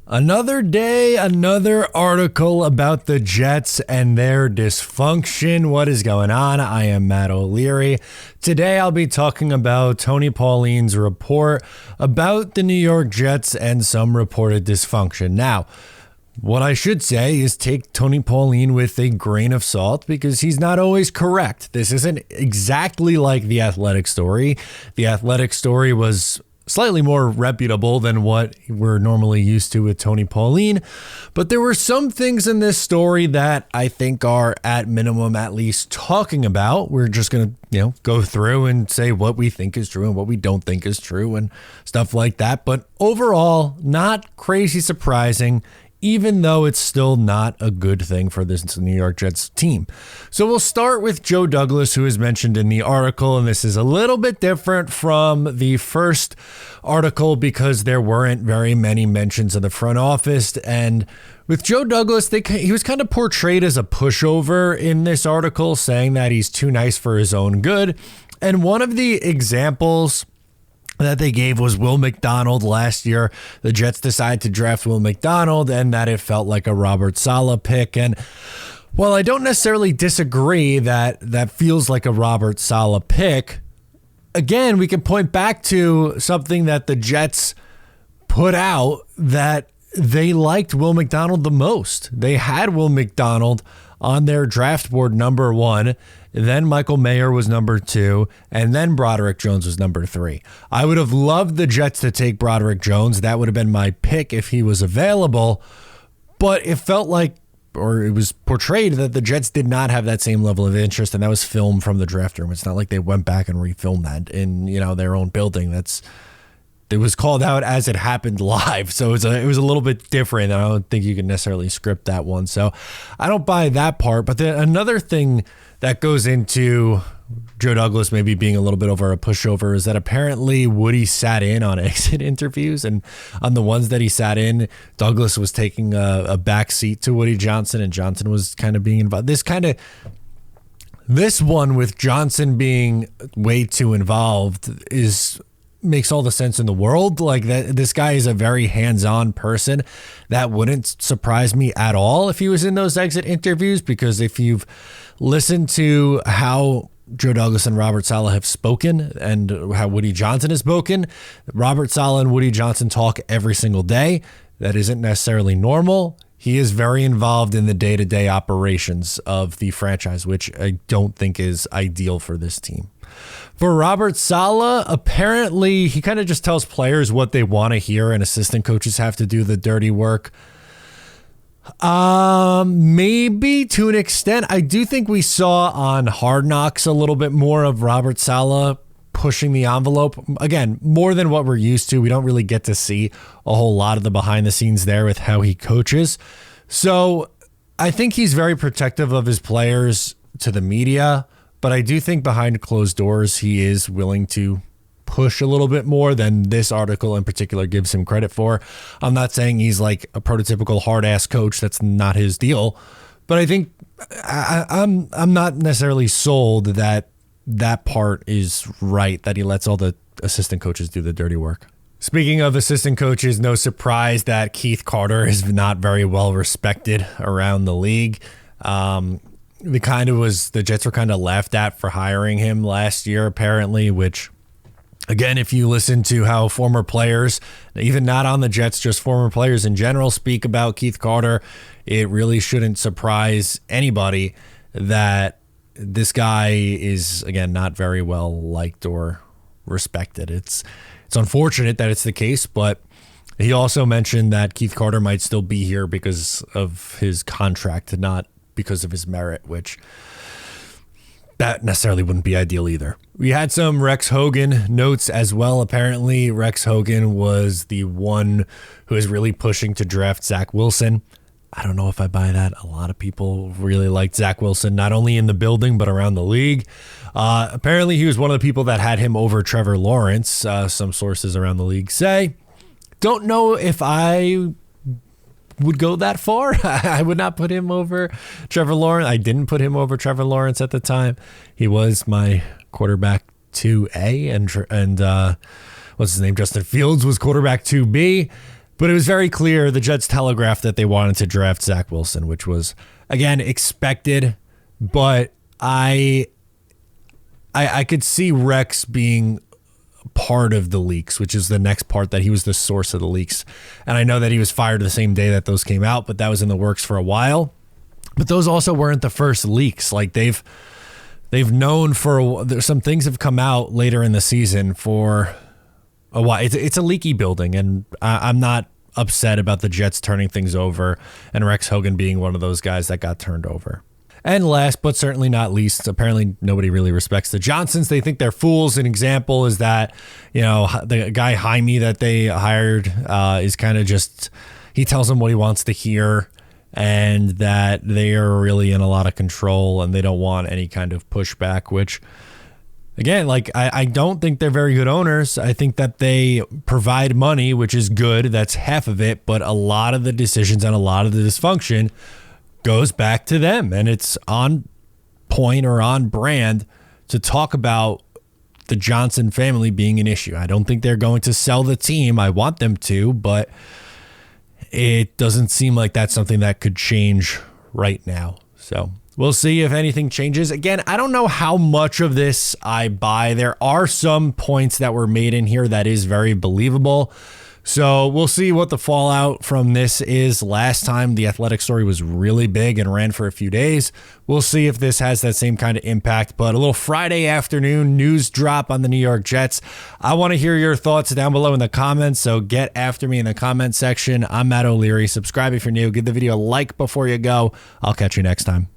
Another day, another article about the Jets and their dysfunction. What is going on? I am Matt O'Leary. Today I'll be talking about Tony Pauline's report about the New York Jets and some reported dysfunction. Now, what I should say is take Tony Pauline with a grain of salt because he's not always correct. This isn't exactly like the Athletic story. The Athletic story was slightly more reputable than what we're normally used to with Tony Pauline. But there were some things in this story that I think are at minimum at least talking about. We're just going to, go through and say what we think is true and what we don't think is true and stuff like that. But overall, not crazy surprising, even though it's still not a good thing for this New York Jets team. So we'll start with Joe Douglas, who is mentioned in the article, and this is a little bit different from the first article because there weren't very many mentions of the front office. And with Joe Douglas, he was kind of portrayed as a pushover in this article, saying that he's too nice for his own good. And one of the examples that they gave was Will McDonald last year. The Jets decided to draft Will McDonald and that it felt like a Robert Saleh pick. And while I don't necessarily disagree that that feels like a Robert Saleh pick, again, we can point back to something that the Jets put out that they liked Will McDonald the most. They had Will McDonald on their draft board number 1. Then Michael Mayer was number 2, and then Broderick Jones was number 3. I would have loved the Jets to take Broderick Jones. That would have been my pick if he was available, but it felt like, or it was portrayed that the Jets did not have that same level of interest, and that was filmed from the draft room. It's not like they went back and refilmed that in, their own building. It was called out as it happened live, so it was a little bit different. I don't think you can necessarily script that one, so I don't buy that part. But another thing that goes into Joe Douglas maybe being a little bit over a pushover is that apparently Woody sat in on exit interviews, and on the ones that he sat in, Douglas was taking a back seat to Woody Johnson, and Johnson was kind of being involved. This one with Johnson being way too involved makes all the sense in the world. Like that, this guy is a very hands-on person. That wouldn't surprise me at all if he was in those exit interviews, because if you've listened to how Joe Douglas and Robert Saleh have spoken and how Woody Johnson has spoken, Robert Saleh and Woody Johnson talk every single day. That isn't necessarily normal. He is very involved in the day-to-day operations of the franchise, which I don't think is ideal for this team. For Robert Saleh, apparently he kind of just tells players what they want to hear, and assistant coaches have to do the dirty work. Maybe to an extent. I do think we saw on Hard Knocks a little bit more of Robert Saleh pushing the envelope. Again, more than what we're used to. We don't really get to see a whole lot of the behind the scenes there with how he coaches. So I think he's very protective of his players to the media. But I do think behind closed doors, he is willing to push a little bit more than this article in particular gives him credit for. I'm not saying he's like a prototypical hard-ass coach. That's not his deal. But I think I'm not necessarily sold that that part is right, that he lets all the assistant coaches do the dirty work. Speaking of assistant coaches, no surprise that Keith Carter is not very well respected around the league. The Jets were kind of laughed at for hiring him last year, apparently, which, again, if you listen to how former players, even not on the Jets, just former players in general, speak about Keith Carter, it really shouldn't surprise anybody that this guy is, again, not very well liked or respected. It's unfortunate that it's the case, but he also mentioned that Keith Carter might still be here because of his contract, not because of his merit, which that necessarily wouldn't be ideal either. We had some Rex Hogan notes as well. Apparently, Rex Hogan was the one who is really pushing to draft Zach Wilson. I don't know if I buy that. A lot of people really liked Zach Wilson, not only in the building, but around the league. Apparently, he was one of the people that had him over Trevor Lawrence, some sources around the league say. Don't know if I would go that far. I would not put him over Trevor Lawrence. I didn't put him over Trevor Lawrence at the time. He was my quarterback 2A, and what's his name? Justin Fields was quarterback 2B. But it was very clear the Jets telegraphed that they wanted to draft Zach Wilson, which was, again, expected. But I could see Rex being part of the leaks, which is the next part, that he was the source of the leaks. And I know that he was fired the same day that those came out, but that was in the works for a while. But those also weren't the first leaks. Like they've known there's some things have come out later in the season for a while. It's a leaky building, and I'm not upset about the Jets turning things over and Rex Hogan being one of those guys that got turned over. And last, but certainly not least, apparently nobody really respects the Johnsons. They think they're fools. An example is that, the guy Jaime that they hired is kind of just, he tells them what he wants to hear, and that they are really in a lot of control and they don't want any kind of pushback, which, again, I don't think they're very good owners. I think that they provide money, which is good. That's half of it. But a lot of the decisions and a lot of the dysfunction goes back to them. And it's on point or on brand to talk about the Johnson family being an issue. I don't think they're going to sell the team. I want them to, but it doesn't seem like that's something that could change right now. So we'll see if anything changes. Again, I don't know how much of this I buy. There are some points that were made in here that is very believable. So we'll see what the fallout from this is. Last time the Athletic story was really big and ran for a few days. We'll see if this has that same kind of impact. But a little Friday afternoon news drop on the New York Jets. I want to hear your thoughts down below in the comments. So get after me in the comment section. I'm Matt O'Leary. Subscribe if you're new. Give the video a like before you go. I'll catch you next time.